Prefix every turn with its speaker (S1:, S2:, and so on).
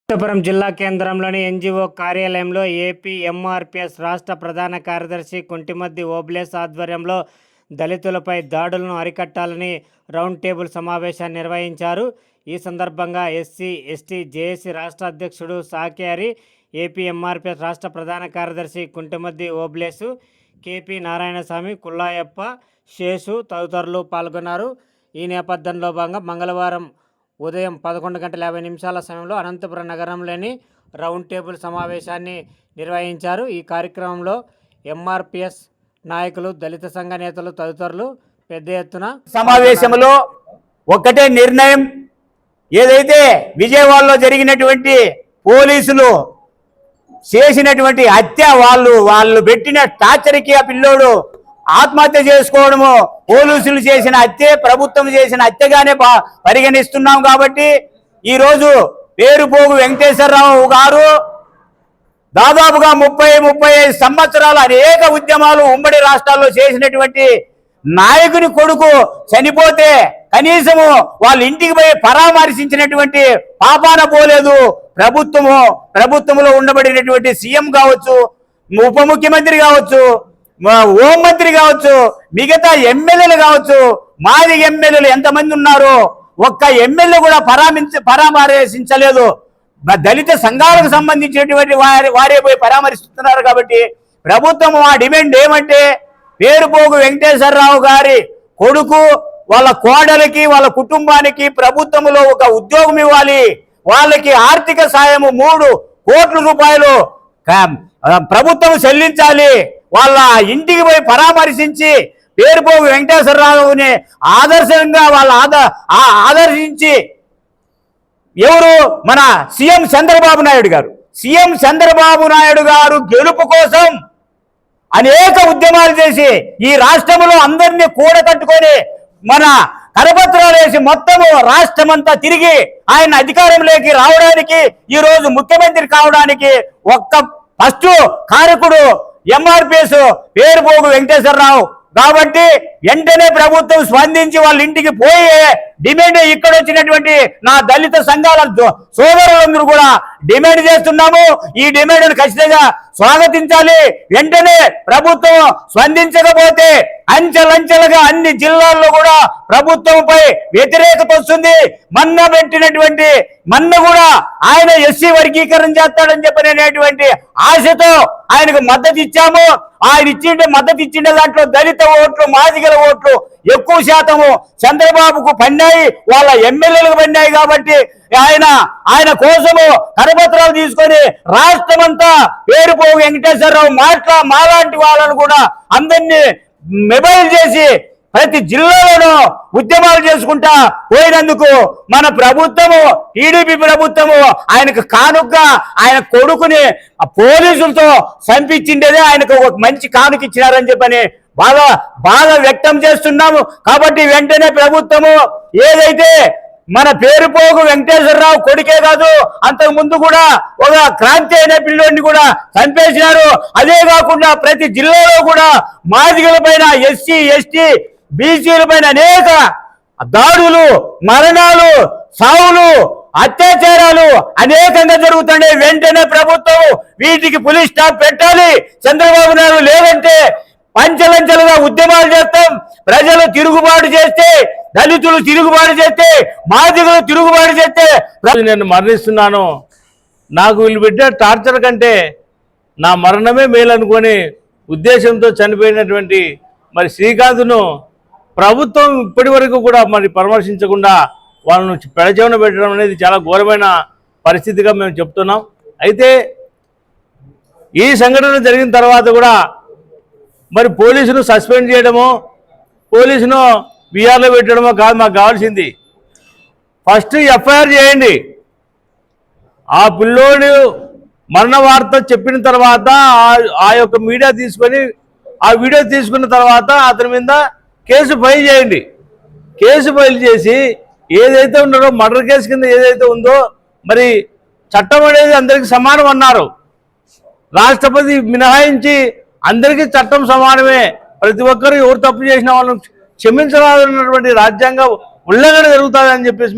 S1: అనంతపురం జిల్లా కేంద్రంలోని ఎన్జీఓ కార్యాలయంలో ఏపీ ఎంఆర్పీఎస్ రాష్ట్ర ప్రధాన కార్యదర్శి కుంటిమద్ది ఓబ్లేస్ ఆధ్వర్యంలో దళితులపై దాడులను అరికట్టాలని రౌండ్ టేబుల్ సమావేశాన్ని నిర్వహించారు. ఈ సందర్భంగా ఎస్సీ ఎస్టీ జేఏసీ రాష్ట్ర అధ్యక్షుడు సాకేరి, ఏపీ ఎంఆర్పీఎస్ రాష్ట్ర ప్రధాన కార్యదర్శి కుంటిమద్ది ఓబ్లేసు, కేపీ నారాయణస్వామి, కుల్లాయప్ప, శేషు తదితరులు పాల్గొన్నారు. ఈ నేపథ్యంలో భాగంగా మంగళవారం ఉదయం 11:50 సమయంలో అనంతపురం నగరంలోని రౌండ్ టేబుల్ సమావేశాన్ని నిర్వహించారు. ఈ కార్యక్రమంలో ఎంఆర్పీఎస్ నాయకులు, దళిత సంఘ నేతలు తదితరులు పెద్ద ఎత్తున
S2: సమావేశంలో ఒక్కటే నిర్ణయం, ఏదైతే విజయవాడలో జరిగినటువంటి పోలీసులు చేసినటువంటి హత్య, వాళ్ళు పెట్టిన టార్చర్కి ఆ పిల్లోడు ఆత్మహత్య చేసుకోవడము పోలీసులు చేసిన హత్యే, ప్రభుత్వం చేసిన హత్యగానే పరిగణిస్తున్నాం. కాబట్టి ఈరోజు పేరుపోగు వెంకటేశ్వరరావు గారు దాదాపుగా 30-35 సంవత్సరాలు అనేక ఉద్యమాలు ఉమ్మడి రాష్ట్రాల్లో చేసినటువంటి నాయకుని కొడుకు చనిపోతే కనీసము వాళ్ళ ఇంటికి పోయి పరామర్శించినటువంటి పాపాన పోలేదు. ప్రభుత్వంలో ఉండబడినటువంటి సీఎం కావచ్చు, ఉప ముఖ్యమంత్రి కావచ్చు, హోంమంత్రి కావచ్చు, మిగతా ఎమ్మెల్యేలు కావచ్చు, మాజీ ఎమ్మెల్యేలు ఎంతమంది ఉన్నారో ఒక్క ఎమ్మెల్యే కూడా పరామర్శించలేదు. దళిత సంఘాలకు సంబంధించినటువంటి వారే పోయి పరామర్శిస్తున్నారు. కాబట్టి ప్రభుత్వం ఆ డిమాండ్ ఏమంటే, పేరుపోగు వెంకటేశ్వరరావు గారి కొడుకు, వాళ్ళ కోడలికి, వాళ్ళ కుటుంబానికి ప్రభుత్వంలో ఒక ఉద్యోగం ఇవ్వాలి, వాళ్ళకి ఆర్థిక సాయము 3 కోట్ల రూపాయలు ప్రభుత్వం చెల్లించాలి. వాళ్ళ ఇంటికి పోయి పరామర్శించి పేరుపోగు వెంకటేశ్వరరావుని ఆదర్శంగా ఆదర్శించి ఎవరు, మన సీఎం చంద్రబాబు నాయుడు గారు గెలుపు కోసం అనేక ఉద్యమాలు చేసి ఈ రాష్ట్రంలో అందరినీ కూడకట్టుకొని మన కరపత్రాలు వేసి మొత్తము రాష్ట్రమంతా తిరిగి ఆయన అధికారంలోకి రావడానికి, ఈ రోజు ముఖ్యమంత్రి కావడానికి ఫస్ట్ కారకుడు ఎంఆర్పీఎస్ పేరుపోగు వెంకటేశ్వరరావు. కాబట్టి వెంటనే ప్రభుత్వం స్పందించి వాళ్ళ ఇంటికి పోయి డిమాండ్, ఇక్కడ వచ్చినటువంటి నా దళిత సంఘాల సోదరులందరూ కూడా డిమాండ్ చేస్తున్నాము. ఈ డిమాండ్ను ఖచ్చితంగా స్వాగతించాలి. వెంటనే ప్రభుత్వం స్పందించకపోతే అంచెలంచెలుగా అన్ని జిల్లాల్లో కూడా ప్రభుత్వంపై వ్యతిరేకత వస్తుంది. మన్న కూడా ఆయన ఎస్సీ వర్గీకరణ చేస్తాడని చెప్పినటువంటి ఆశతో ఆయనకు మద్దతు ఇచ్చాము. ఆయన మద్దతు ఇచ్చిన దాంట్లో దళిత ఓట్లు, మాదిగల ఓట్లు ఎక్కువ శాతము చంద్రబాబుకు పడినాయి, వాళ్ళ ఎమ్మెల్యేలకు పడినాయి. కాబట్టి ఆయన కోసము కరపత్రాలు తీసుకొని రాష్ట్రమంతా పేరుపోగు వెంకటేశ్వరరావు మాలాంటి వాళ్ళను కూడా అందరినీ మొబైల్ చేసి ప్రతి జిల్లాలోనూ ఉద్యమాలు చేసుకుంటా పోయినందుకు మన ప్రభుత్వము, టీడీపీ ప్రభుత్వము ఆయనకు కానుకగా ఆయన కొడుకుని పోలీసులతో చంపించిండేదే ఆయనకు ఒక మంచి కానుక ఇచ్చినారని చెప్పని బాగా వ్యక్తం చేస్తున్నాము. కాబట్టి వెంటనే ప్రభుత్వము ఏదైతే మన పేరుపోగు వెంకటేశ్వరరావు కొడుకే కాదు, అంతకు ముందు కూడా ఒక క్రాంతి అనే పిల్లోడిని కూడా చంపేసినారు. అదే కాకుండా ప్రతి జిల్లాలో కూడా మాదిగల పైన, ఎస్సీ ఎస్టీ బీసీల పైన అనేక దాడులు, మరణాలు, సావులు, అత్యాచారాలు అనేకంగా జరుగుతుండే. వెంటనే ప్రభుత్వం వీటికి పులి స్టాప్ పెట్టాలి. చంద్రబాబు నాయుడు లేదంటే పంచలంచెలుగా ఉద్యమాలు చేస్తాం. ప్రజలు తిరుగుబాటు చేస్తే, దళితులు తిరుగుబాటు చేస్తే, మాదిగలు తిరుగుబాటు చేస్తే
S3: నేను మరణిస్తున్నాను, నాకు వీళ్ళు పెట్టే టార్చర్ కంటే నా మరణమే మేలనుకొని ఉద్దేశంతో చనిపోయినటువంటి మరి శ్రీకాంత్ను ప్రభుత్వం ఇప్పటి వరకు కూడా మరి పరామర్శించకుండా వాళ్ళను పెడచెవిన పెట్టడం అనేది చాలా ఘోరమైన పరిస్థితిగా మేము చెప్తున్నాం. అయితే ఈ సంఘటన జరిగిన తర్వాత కూడా మరి పోలీసును సస్పెండ్ చేయడమో, పోలీసును విఆర్లో పెట్టడమో కాదు మాకు కావాల్సింది. ఫస్ట్ ఎఫ్ఐఆర్ చేయండి. ఆ పిల్లోడు మరణ వార్త చెప్పిన తర్వాత ఆ యొక్క మీడియా తీసుకొని, ఆ వీడియో తీసుకున్న తర్వాత అతని మీద కేసు ఫైల్ చేయండి. కేసు ఫైల్ చేసి ఏదైతే ఉన్నారో మర్డర్ కేసు కింద ఏదైతే ఉందో, మరి చట్టం అనేది అందరికీ సమానం అన్నారు. రాష్ట్రపతి మినహాయించి అందరికీ చట్టం సమానమే. ప్రతి ఒక్కరు ఎవరు తప్పు చేసిన వాళ్ళని క్షమించరాదన్నటువంటి రాజ్యాంగ ఉల్లంఘన జరుగుతుందని చెప్పేసి